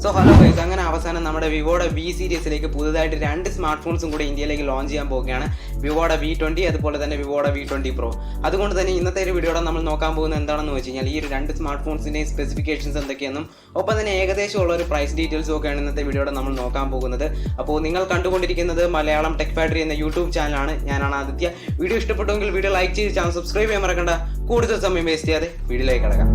So hello guys, അങ്ങനെ അവസാനം നമ്മുടെ വിവോയുടെ V സീരീസിലേക്ക് പുതുതായിട്ട് രണ്ട് സ്മാർട്ട് ഫോൺസും കൂടി ഇന്ത്യയിലേക്ക് ലോഞ്ച് ചെയ്യാൻ പോവുകയാണ്. വിവോയുടെ V20 അതുപോലെ തന്നെ വിവോയുടെ V20 Pro. അതുകൊണ്ട് തന്നെ ഇന്നത്തെ ഒരു വീഡിയോയിൽ നമ്മൾ നോക്കാൻ പോകുന്നത് എന്താണെന്ന് വെച്ച് കഴിഞ്ഞാൽ ഈ ഒരു രണ്ട് സ്മാർട്ട് ഫോൺസിന്റെയും സ്പെസിഫിക്കേഷൻസ് എന്തൊക്കെയെന്നും ഒപ്പം തന്നെ ഏകദേശമുള്ള ഒരു പ്രൈസ് ഡീറ്റെയിൽസും ഒക്കെയാണ് ഇന്നത്തെ വീഡിയോയിൽ നമ്മൾ നോക്കാൻ പോകുന്നത്. അപ്പോൾ നിങ്ങൾ കണ്ടുകൊണ്ടിരിക്കുന്നത് മലയാളം ടെക് ഫാക്ടറി എന്ന യൂട്യൂബ് ചാനലാണ്. ഞാനാണ് ആദിത്യ. വീഡിയോ ഇഷ്ടപ്പെട്ടുവെങ്കിൽ വീഡിയോ ലൈക്ക് ചെയ്ത് ചാനൽ സബ്സ്ക്രൈബ് ചെയ്യാൻ മറക്കണ്ട. കൂടുതൽ സമയം വേസ്റ്റ് ചെയ്യാതെ വീഡിയോയിലേക്ക് കടക്കാം.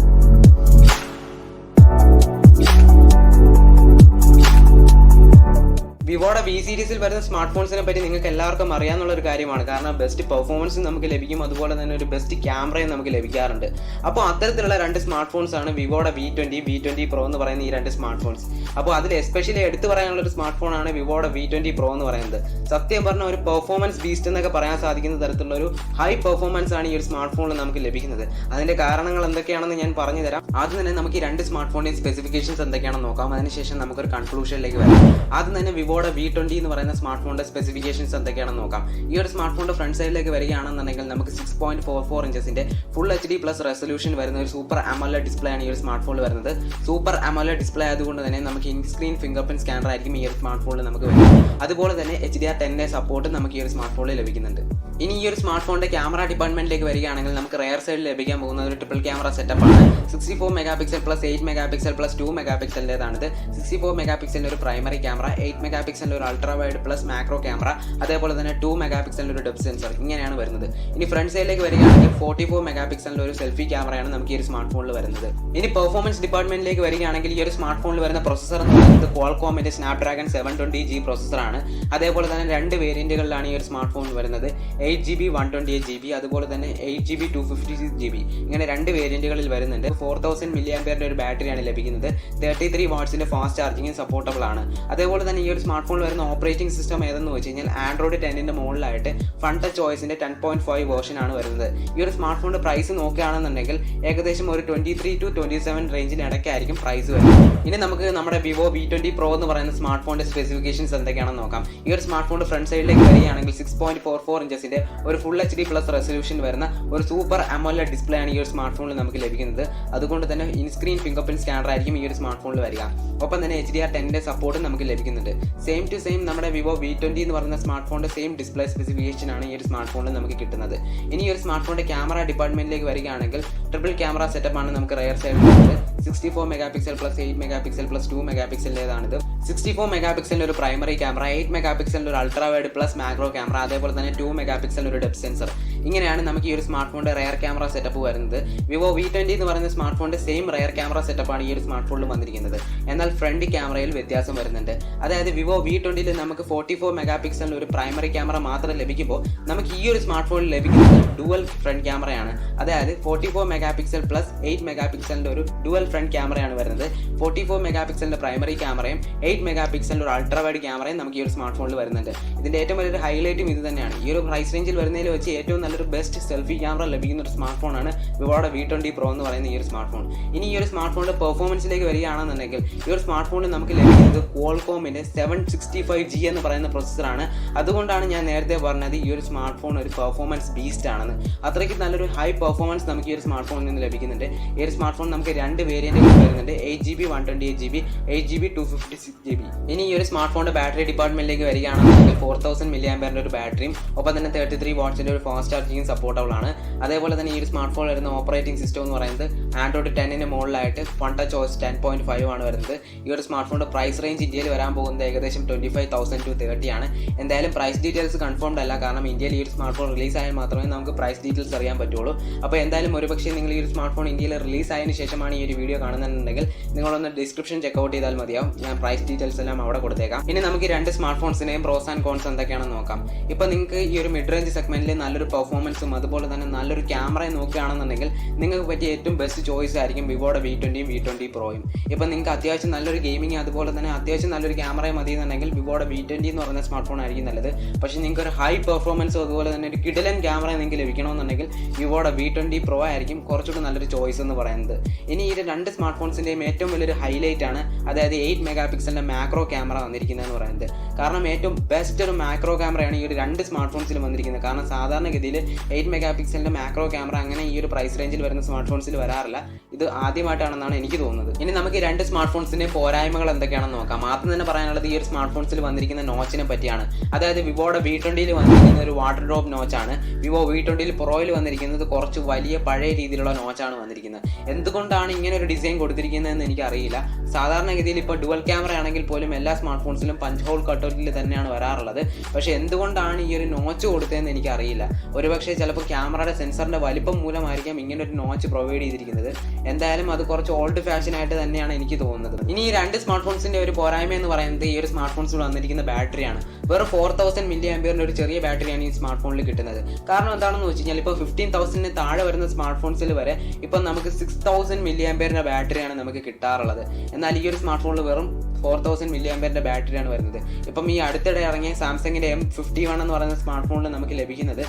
വിവോയുടെ V സീരീസിൽ വരുന്ന സ്മാർട്ട് ഫോൺസിനെ പറ്റി നിങ്ങൾക്ക് എല്ലാവർക്കും അറിയാവുന്ന ഒരു കാര്യമാണ്. കാരണം ബെസ്റ്റ് പെർഫോമൻസും നമുക്ക് ലഭിക്കും, അതുപോലെ തന്നെ ഒരു ബെസ്റ്റ് ക്യാമറയും നമുക്ക് ലഭിക്കാറുണ്ട്. അപ്പോൾ അത്തരത്തിലുള്ള രണ്ട് സ്മാർട്ട് ഫോൺസ് ആണ് വിവോയുടെ V20, V20 Pro എന്ന് പറയുന്ന ഈ രണ്ട് സ്മാർട്ട് ഫോൺസ്. അപ്പോൾ അതിൽ എസ്പെഷ്യലി എടുത്തു പറയാനുള്ള ഒരു സ്മാർട്ട് ഫോണാണ് വിവോയുടെ V20 Pro എന്ന് പറയുന്നത്. സത്യം പറഞ്ഞ ഒരു പെർഫോമൻസ് ബീസ്റ്റ് എന്നൊക്കെ പറയാൻ സാധിക്കുന്ന തരത്തിലുള്ള ഒരു ഹൈ പെർഫോമൻസ് ആണ് ഈ ഒരു സ്മാർട്ട് ഫോണിൽ നമുക്ക് ലഭിക്കുന്നത്. അതിന്റെ കാരണങ്ങൾ എന്തൊക്കെയാണെന്ന് ഞാൻ പറഞ്ഞു തരാം. ആദ്യം തന്നെ നമുക്ക് ഈ രണ്ട് സ്മാർട്ട് ഫോണിന്റെ സ്പെസിഫിക്കേഷൻസ് എന്തൊക്കെയാണെന്ന് നോക്കാം. അതിനുശേഷം നമുക്കൊരു കൺക്ലൂഷനിലേക്ക് വരാം. ആദ്യം തന്നെ വിവോയുടെ V20 എന്ന് പറയുന്ന സ്മാർട്ട് ഫോണിന്റെ സ്പെസിഫിക്കേഷൻസ് എന്തൊക്കെയാണെന്ന് നോക്കാം. ഈ ഒരു സ്മാർട്ട് ഫോണിന്റെ ഫ്രണ്ട് സൈഡിലേക്ക് വരികയാണെന്നുണ്ടെങ്കിൽ നമുക്ക് 6.44 ഇഞ്ചസിന്റെ ഫുൾ HD പ്ലസ് റെസൊല്യൂഷൻ വരുന്ന ഒരു സൂപ്പർ AMOLED ഡിസ്പ്ലേ ആണ് ഈ ഒരു സ്മാർട്ട് ഫോണിൽ വരുന്നത്. സൂപ്പർ AMOLED ഡിസ്പ്ലേ ആയതുകൊണ്ട് തന്നെ നമുക്ക് in screen finger print scanner ആയിരിക്കും ഈ ഒരു സ്മാർട്ട് ഫോണിൽ നമുക്ക് വരുന്നത്. അതുപോലെ തന്നെ HDR10 സപ്പോർട്ട് നമുക്ക് ഈ ഒരു സ്മാർട്ട് ഫോണിൽ ലഭിക്കുന്നുണ്ട്. ഇനി ഈ ഒരു സ്മാർട്ട് ഫോണിന്റെ ക്യാമറ ഡിപ്പാർട്ട്മെന്റിലേക്ക് വരികയാണെങ്കിൽ നമുക്ക് റെയർ സൈഡിൽ ലഭിക്കാൻ പോകുന്ന ഒരു ട്രിപ്പിൾ ക്യാമറ സെറ്റപ്പ് ആണ്. 64 മെഗാപിക്സൽ പ്ലസ് 8 മെഗാപിക്സൽ പ്ലസ് 2 മെഗാപിക്സലിൻ്റെതാണിത്. 64 മെഗാപിക്സലിന്റെ ഒരു പ്രൈമറി ക്യാമറ, 8 മെഗാപിക്സലിന്റെ ഒരു ultra wide plus macro camera, അതേപോലെ തന്നെ 2 മെഗാപിക്സലിന്റെ ഒരു ഡെപ്ത് സെൻസർ, ഇങ്ങനെയാണ് വരുന്നത്. ഇനി ഫ്രണ്ട് സൈഡിലേക്ക് വരികയാണെങ്കിൽ 44 മെഗാപിക്സലിന്റെ ഒരു സെൽഫി ക്യാമറയാണ് നമുക്ക് ഈ ഒരു സ്മാർട്ട് ഫോണിൽ വരുന്നത്. ഇനി പെർഫോമൻസ് ഡിപ്പാർട്ട്മെന്റിലേക്ക് വരികയാണെങ്കിൽ ഈ ഒരു സ്മാർട്ട് ഫോണിൽ വരുന്ന പ്രൊസസർ എന്ന് പറയുന്നത് ക്വാൾകോമിന്റെ സ്നാപ്ഡ്രാഗൺ 720G പ്രൊസസറാണ്. അതേപോലെ തന്നെ രണ്ട് വേരിയന്റുകളിലാണ് ഈ ഒരു സ്മാർട്ട് ഫോൺ വരുന്നത്. 8GB 128GB അതുപോലെ തന്നെ 8GB 256GB ഇങ്ങനെ രണ്ട് വേരിയന്റുകളിൽ വരുന്നുണ്ട്. 4000 mAh ഒരു ബാറ്ററിയാണ് ലഭിക്കുന്നത്. 33 വാട്ട്സിന്റെ ഫാസ്റ്റ് ചാർജിംഗ് സപ്പോർട്ടബിൾ ആണ്. അതേപോലെ തന്നെ ഈ ഒരു സ്മാർട്ട് ഫോണിൽ വരുന്ന ഓപ്പറേറ്റിംഗ് സിസ്റ്റം ഏതെന്ന് വെച്ച് കഴിഞ്ഞാൽ ആൻഡ്രോയിഡ് 10ന്റെ മുകളിലായിട്ട് Funtouch OSന്റെ 10.5 വേർഷൻ ആണ് വരുന്നത്. ഈ ഒരു സ്മാർട്ട് ഫോണിന്റെ പ്രൈസ് നോക്കുകയാണെന്നുണ്ടെങ്കിൽ ഏകദേശം ഒരു 23 to 27 റേഞ്ചിന് ഇടയ്ക്കായിരിക്കും പ്രൈസ് വരുന്നത്. ഇനി നമുക്ക് നമ്മുടെ വിവോ V20 Pro എന്ന് പറയുന്ന സ്മാർട്ട് ഫോണിന്റെ സ്പെസിഫിക്കേഷൻസ് എന്തൊക്കെയാണെന്ന് നോക്കാം. ഈ ഒരു സ്മാർട്ട് ഫോണിന്റെ ഫ്രണ്ട് സൈഡിലേക്ക് വരികയാണെങ്കിൽ 6.44 ഇഞ്ചസിന്റെ ഒരു ഫുൾ HD പ്ലസ് റെസൊല്യൂഷൻ വരുന്ന ഒരു സൂപ്പർ AMOLED ഡിസ്പ്ലേ ആണ് ഈ ഒരു സ്മാർട്ട് ഫോണിൽ നമുക്ക് ലഭിക്കുന്നത്. അതുകൊണ്ട് തന്നെ in screen finger print scanner ആയിരിക്കും ഈ ഒരു സ്മാർട്ട് ഫോണിൽ വരിക. ഒപ്പം തന്നെ HDR10 സപ്പോർട്ടും നമുക്ക് ലഭിക്കുന്നുണ്ട്. സെയിം ടു സെയിം നമ്മുടെ വിവോ V20 എന്ന് പറയുന്ന സ്മാർട്ട് ഫോണിന്റെ സെയിം ഡിസ്പ്ലേ സ്പെസിഫിക്കേഷൻ ആണ് ഈ ഒരു സ്മാർട്ട് ഫോണിൽ നമുക്ക് കിട്ടുന്നത്. ഇനി ഈ ഒരു സ്മാർട്ട് ഫോണിന്റെ ക്യാമറ ഡിപ്പാർട്ട്മെന്റിലേക്ക് വരികയാണെങ്കിൽ ട്രിപ്പിൾ ക്യാമറ സെറ്റപ്പ് ആണ് നമുക്ക് റെയർ സൈഡിൽ വരുന്നത്. 64 മെഗാപിക്സൽ പ്ലസ് 8 മെഗാപിക്സൽ പ്ലസ് 2 മെഗാപിക്സലിൻ്റെതാണിത്. 64 മെഗാപിക്സലിന്റെ ഒരു പ്രൈമറി ക്യാമറ, 8 മെഗാപിക്സലിന്റെ ഒരു ultra wide plus macro camera, അതേപോലെ തന്നെ 2 മെഗാപിക്സലിന്റെ ഒരു ഡെപ്ത് സെൻസർ, ഇങ്ങനെയാണ് നമുക്ക് ഈ ഒരു സ്മാർട്ട് ഫോണിന്റെ റെയർ ക്യാമറ സെറ്റപ്പ് വരുന്നത്. വിവോ V20 എന്ന് പറയുന്ന സ്മാർട്ട് ഫോണിന്റെ സെയിം റെയർ ക്യാമറ സെറ്റപ്പാണ് ഈ ഒരു സ്മാർട്ട് ഫോണിൽ വന്നിരിക്കുന്നത്. എന്നാൽ ഫ്രണ്ട് ക്യാമറയിൽ വ്യത്യാസം വരുന്നുണ്ട്. അതായത് വിവോ V20 നമുക്ക് 44 മെഗാപിക്സലിന്റെ ഒരു പ്രൈമറി ക്യാമറ മാത്രം ലഭിക്കുമ്പോൾ നമുക്ക് ഈ ഒരു സ്മാർട്ട് ഫോണിൽ ലഭിക്കുന്നത് ഡുവൽ ഫ്രണ്ട് ക്യാമറയാണ്. അതായത് 44 മെഗാപിക്സൽ പ്ലസ് 8 മെഗാപിക്സലിന്റെ ഒരു ഡുവൽ ഫ്രണ്ട് ക്യാമറയാണ് വരുന്നത്. 44 മെഗാപിക്സലിന്റെ പ്രൈമറി ക്യാമറയും 8 മെഗാപിക്സലിന്റെ ഒരു അൾട്രാ വൈഡ് ക്യാമറയും നമുക്ക് ഈ ഒരു സ്മാർട്ട് ഫോണിൽ വരുന്നുണ്ട്. ഇതിന്റെ ഏറ്റവും വലിയൊരു ഹൈലൈറ്റും ഇത് തന്നെയാണ്. ഈ ഒരു പ്രൈസ് റേഞ്ചിൽ വരുന്നതിൽ വെച്ച് ഏറ്റവും നല്ലൊരു ബെസ്റ്റ് സെൽഫി ക്യാമറ ലഭിക്കുന്ന ഒരു സ്മാർട്ട് ഫോണാണ് വിവോയുടെ V20 Pro എന്ന് പറയുന്ന ഈ ഒരു സ്മാർട്ട് ഫോൺ. ഇനി ഈ ഒരു സ്മാർട്ട് ഫോണിന്റെ പെർഫോമൻസിലേക്ക് വരികയാണെന്നുണ്ടെങ്കിൽ ഈ ഒരു സ്മാർട്ട് ഫോണിൽ നമുക്ക് ലഭിക്കുന്നത് ക്വാൾകോമിന്റെ 765G എന്ന് പറയുന്ന പ്രൊസസറാണ്. അതുകൊണ്ടാണ് ഞാൻ നേരത്തെ പറഞ്ഞത് ഈ ഒരു സ്മാർട്ട് ഫോൺ ഒരു പെർഫോമൻസ് ബീസ്റ്റ് ആണെന്ന്. അത്രയ്ക്ക് നല്ലൊരു ഹൈ പെർഫോമൻസ് നമുക്ക് ഈ ഒരു സ്മാർട്ട് ഫോണിൽ നിന്ന് ലഭിക്കുന്നുണ്ട്. ഈ ഒരു സ്മാർട്ട് ഫോൺ നമുക്ക് രണ്ട് വേരിയന്റുകൾ വരുന്നുണ്ട്. 8GB 128GB, 8GB 256GB. ഇനി ഈ ഒരു സ്മാർട്ട് ഫോണിന്റെ ബാറ്ററി ഡിപ്പാർട്ട്മെന്റിലേക്ക് വരികയാണെന്നുണ്ടെങ്കിൽ 4000 mAh ഒരു ബാറ്ററിയും ഒപ്പം തന്നെ 33 വാട്ട്സിന്റെ ഒരു ഫാസ്റ്റ് ചാർജിംഗ് സപ്പോർട്ടബിൾ ആണ്. അതേപോലെ തന്നെ ഈ ഒരു സ്മാർട്ട് ഫോണിൽ വരുന്ന ഓപ്പറേറ്റിംഗ് സിസ്റ്റം എന്ന് പറയുന്നത് ആൻഡ്രോയിഡ് 10ന്റെ മുകളിലായിട്ട് Funtouch OS 10.5 ആണ് വരുന്നത്. ഈ ഒരു സ്മാർട്ട് ഫോണിന്റെ പ്രൈസ് റേഞ്ച് ഇന്ത്യയിൽ വരാൻ പോകുന്നത് ഏകദേശം 25,000 to 30 ആണ്. എന്തായാലും പ്രൈസ് ഡീറ്റെയിൽസ് കൺഫേംഡ് അല്ല. കാരണം ഇന്ത്യയിൽ ഈ ഒരു സ്മാർട്ട് ഫോൺ റിലീസ് ആയാൽ മാത്രമേ നമുക്ക് പ്രൈസ് ഡീറ്റെയിൽസ് അറിയാൻ പറ്റുള്ളൂ. അപ്പോൾ എന്തായാലും ഒരുപക്ഷേ നിങ്ങൾ ഈ ഒരു സ്മാർട്ട് ഫോൺ ഇന്ത്യയിൽ റിലീസ് ആയതിനു ശേഷമാണ് ഈ ഒരു വീഡിയോ കാണുന്നുണ്ടെങ്കിൽ നിങ്ങളൊന്ന് ഡിസ്ക്രിപ്ഷൻ ചെക്കൗട്ട് ചെയ്താൽ മതിയാവും. ഞാൻ പ്രൈസ് ഡീറ്റെയിൽസ് എല്ലാം അവിടെ കൊടുത്തേക്കാം. ഇനി നമുക്ക് രണ്ട് സ്മാർട്ട് ഫോൺസിനെയും പ്രോസ് ആൻഡ് കോൺസ് എന്തൊക്കെയാണെന്ന് നോക്കാം. ഇപ്പോൾ നിങ്ങൾക്ക് ഈ ഒരു മിഡ് റേഞ്ച് സെഗ്മെന്റിൽ നല്ലൊരു പെർഫോമൻസും അതുപോലെ തന്നെ നല്ലൊരു ക്യാമറയും നോക്കുകയാണെന്നുണ്ടെങ്കിൽ നിങ്ങൾക്ക് പറ്റിയ ഏറ്റവും ബെസ്റ്റ് ചോയ്സ് ആയിരിക്കും വിവോയുടെ V20യും V20 Proയും. ഇപ്പോൾ നിങ്ങൾക്ക് അത്യാവശ്യം നല്ലൊരു ഗെയിമിംഗ് അതുപോലെ തന്നെ അത്യാവശ്യം നല്ലൊരു ക്യാമറയും മതി എന്നുണ്ടെങ്കിൽ വിവോയുടെ V20 എന്ന് പറയുന്ന സ്മാർട്ട് ഫോൺ ആയിരിക്കും നല്ലത്. പക്ഷേ നിങ്ങൾക്ക് ഒരു ഹൈ പെർഫോമൻസും അതുപോലെ തന്നെ ഒരു കിടിലൻ ക്യാമറ നിങ്ങൾക്ക് ലഭിക്കണമെന്നുണ്ടെങ്കിൽ വിവോയുടെ V20 Pro ആയിരിക്കും കുറച്ചുകൂടി നല്ലൊരു ചോയ്സ് എന്ന് പറയുന്നത്. ഇനി ഈ രണ്ട് സ്മാർട്ട് ഫോൺസിൻ്റെയും ഏറ്റവും വലിയൊരു ഹൈലൈറ്റ് ആണ് അതായത് 8 മെഗാപിക്സലിന്റെ മാക്രോ ക്യാമറ വന്നിരിക്കുന്നതെന്ന് പറയുന്നത്. കാരണം ഏറ്റവും ബെസ്റ്റ് ഒരു മാക്രോ ക്യാമറയാണ് ഈ ഒരു രണ്ട് സ്മാർട്ട് ഫോൺസിലും വന്നിരിക്കുന്നത്. കാരണം സാധാരണഗതിയിൽ 8 മെഗാപിക്സലിന്റെ മാക്രോ ക്യാമറ അങ്ങനെ ഈ ഒരു പ്രൈസ് റേഞ്ചിൽ വരുന്ന സ്മാർട്ട് ഫോൺസിൽ വരാറില്ല. മാത്രമല്ല ഇത് ആദ്യമായിട്ടാണെന്നാണ് എനിക്ക് തോന്നുന്നത്. ഇനി നമുക്ക് ഈ രണ്ട് സ്മാർട്ട് ഫോൺസിൻ്റെ പോരായ്മകൾ എന്തൊക്കെയാണെന്ന് നോക്കാം. ആദ്യം തന്നെ പറയാനുള്ളത് ഈ ഒരു സ്മാർട്ട് ഫോൺസിൽ വന്നിരിക്കുന്ന നോച്ചിനെ പറ്റിയാണ്. അതായത് വിവോയുടെ V20 വന്നിരിക്കുന്ന ഒരു വാട്ടർ ഡ്രോപ്പ് നോച്ചാണ്. വിവോ V20 പ്രോയിൽ വന്നിരിക്കുന്നത് കുറച്ച് വലിയ പഴയ രീതിയിലുള്ള നോച്ചാണ് വന്നിരിക്കുന്നത്. എന്തുകൊണ്ടാണ് ഇങ്ങനെ ഒരു ഡിസൈൻ കൊടുത്തിരിക്കുന്നതെന്ന് എനിക്കറിയില്ല. സാധാരണഗതിയിൽ ഇപ്പോൾ ഡുവൽ ക്യാമറ ആണെങ്കിൽ പോലും എല്ലാ സ്മാർട്ട് ഫോൺസിലും പഞ്ച് ഹോൾ കട്ടൗട്ടിൽ തന്നെയാണ് വരാറുള്ളത്. പക്ഷേ എന്തുകൊണ്ടാണ് ഈ ഒരു നോച്ച് കൊടുത്തതെന്ന് എനിക്കറിയില്ല. ഒരുപക്ഷെ ചിലപ്പോൾ ക്യാമറയുടെ സെൻസറിൻ്റെ വലിപ്പം മൂലമായിരിക്കാം ഇങ്ങനെ ഒരു നോച്ച് പ്രൊവൈഡ് ചെയ്തിരിക്കുന്നത്. എന്തായാലും അത് കുറച്ച് ഓൾഡ് ഫാഷൻ ആയിട്ട് തന്നെയാണ് എനിക്ക് തോന്നുന്നത്. ഇനി ഈ രണ്ട് സ്മാർട്ട് ഫോൺസിൻ്റെ ഒരു പോരായ്മ എന്ന് പറയുന്നത് ഈ ഒരു സ്മാർട്ട് ഫോൺസിൽ വന്നിരിക്കുന്ന ബാറ്ററിയാണ്. വെറും 4000 mAh ഒരു ചെറിയ ബാറ്ററിയാണ് ഈ സ്മാർട്ട് ഫോണിൽ കിട്ടുന്നത്. കാരണം എന്താണെന്ന് വെച്ച് കഴിഞ്ഞാൽ ഇപ്പോൾ 15,000 താഴെ വരുന്ന സ്മാർട്ട് ഫോൺസിൽ വരെ ഇപ്പം നമുക്ക് 6000 mAh ബാറ്ററിയാണ് നമുക്ക് കിട്ടാറുള്ളത്. എന്നാൽ ഈ ഒരു സ്മാർട്ട് ഫോണിൽ വെറും 4000 mAh ബാറ്ററിയാണ് വരുന്നത്. ഇപ്പം ഈ അടുത്തിടെ ഇറങ്ങിയ സാംസങ്ങിൻ്റെ M51 എന്ന് പറയുന്ന സ്മാർട്ട് ഫോണിൽ നമുക്ക് ലഭിക്കുന്നത്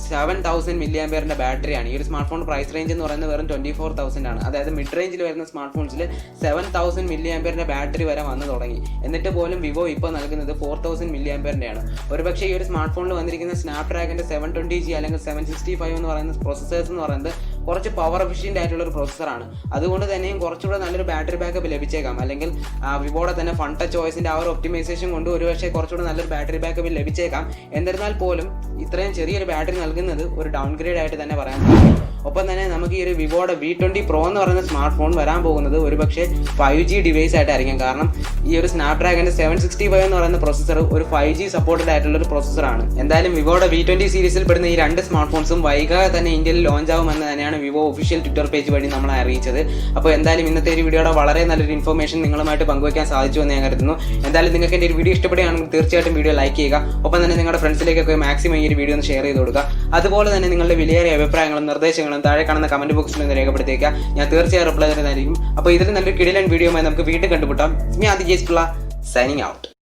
7000 mAh ബാറ്ററിയാണ്. ഈ ഒരു സ്മാർട്ട് ഫോൺ പ്രൈസ് റേഞ്ച് എന്ന് പറയുന്നത് വെറും 24,000 ആണ്. അതായത് മിഡ് റേഞ്ചിൽ വരുന്ന സ്മാർട്ട് ഫോൺസിൽ 7000 mAh ബാറ്ററി വരെ വന്നു തുടങ്ങി. എന്നിട്ട് പോലും വിവോ ഇപ്പോൾ നൽകുന്നത് 4000 mAh ആണ്. ഒരുപക്ഷെ ഈ ഒരു സ്മാർട്ട് ഫോണിൽ വന്നിരിക്കുന്ന സ്നാപ്ഡ്രാഗൻ്റെ 720G അല്ലെങ്കിൽ 765 എന്ന് പറയുന്ന പ്രോസസ്സേഴ്സ് എന്ന് പറയുന്നത് കുറച്ച് പവർ എഫിഷ്യൻ്റ് ആയിട്ടുള്ള ഒരു പ്രോസസ്സറാണ്. അതുകൊണ്ട് തന്നെയും കുറച്ചുകൂടെ നല്ലൊരു ബാറ്ററി ബാക്കപ്പ് ലഭിച്ചേക്കാം. അല്ലെങ്കിൽ വിവോയുടെ തന്നെ ഫൺടച്ച് OSൻ്റെ ആ ഒരു ഒപ്റ്റിമൈസേഷൻ കൊണ്ട് ഒരുപക്ഷെ കുറച്ചുകൂടെ നല്ലൊരു ബാറ്ററി ബാക്കപ്പ് ലഭിച്ചേക്കാം. എന്നിരുന്നാൽ പോലും ഇത്രയും ചെറിയൊരു ബാറ്ററി നൽകുന്നത് ഒരു ഡൗൺഗ്രേഡ് ആയിട്ട് തന്നെ പറയാൻ സാധിക്കും. ഒപ്പം തന്നെ നമുക്ക് ഈ ഒരു വിവോയുടെ V20 Pro എന്ന് പറയുന്ന സ്മാർട്ട് ഫോൺ വരാൻ പോകുന്നത് ഒരുപക്ഷെ 5G ഡിവൈസ് ആയിട്ടായിരിക്കും. കാരണം ഈ ഒരു സ്നാപ്ഡ്രാഗൻ്റെ 765 എന്ന് പറയുന്ന പ്രോസസ്സർ ഒരു 5G സപ്പോർട്ടഡ് ആയിട്ടുള്ള ഒരു പ്രോസസ്സറാണ്. എന്തായാലും വിവോയുടെ V20 സീരീസിൽ പെടുന്ന ഈ രണ്ട് സ്മാർട്ട് ഫോൺസും വൈകാതെ തന്നെ ഇന്ത്യയിൽ ലോഞ്ച് ആവുമെന്ന് തന്നെയാണ് വിവോ ഒഫീഷ്യൽ ട്വിറ്റർ പേജ് വഴി നമ്മളെ അറിയിച്ചത്. അപ്പോൾ എന്തായാലും ഇന്നത്തെ ഒരു വീഡിയോയുടെ വളരെ നല്ലൊരു ഇൻഫർമേഷൻ നിങ്ങളുമായിട്ട് പങ്കുവയ്ക്കാൻ സാധിച്ചു എന്ന് ഞാൻ കരുതുന്നു. എന്തായാലും നിങ്ങൾക്ക് എൻ്റെ ഒരു വീഡിയോ ഇഷ്ടപ്പെടുകയാണെങ്കിൽ തീർച്ചയായിട്ടും വീഡിയോ ലൈക്ക് ചെയ്യുക. ഒപ്പം തന്നെ നിങ്ങളുടെ ഫ്രണ്ട്സിലേക്കൊക്കെ മാക്സിമം ഈ ഒരു വീഡിയോ ഒന്ന് ഷെയർ ചെയ്ത് കൊടുക്കുക. അതുപോലെ തന്നെ നിങ്ങളുടെ വിലയേറിയ അഭിപ്രായങ്ങളും നിർദ്ദേശങ്ങളും താഴെ കാണുന്ന കമന്റ് ബോക്സിൽ നിന്ന് രേഖപ്പെടുത്തിയേക്കുക. ഞാൻ തീർച്ചയായും റിപ്ലൈ തരുന്നതായിരിക്കും. അപ്പോൾ ഇതിൽ നല്ലൊരു കിടിലൻ വീഡിയോയുമായി നമുക്ക് വീണ്ടും കണ്ടുമുട്ടാം. ഞാൻ സൈനിങ് ഔട്ട്.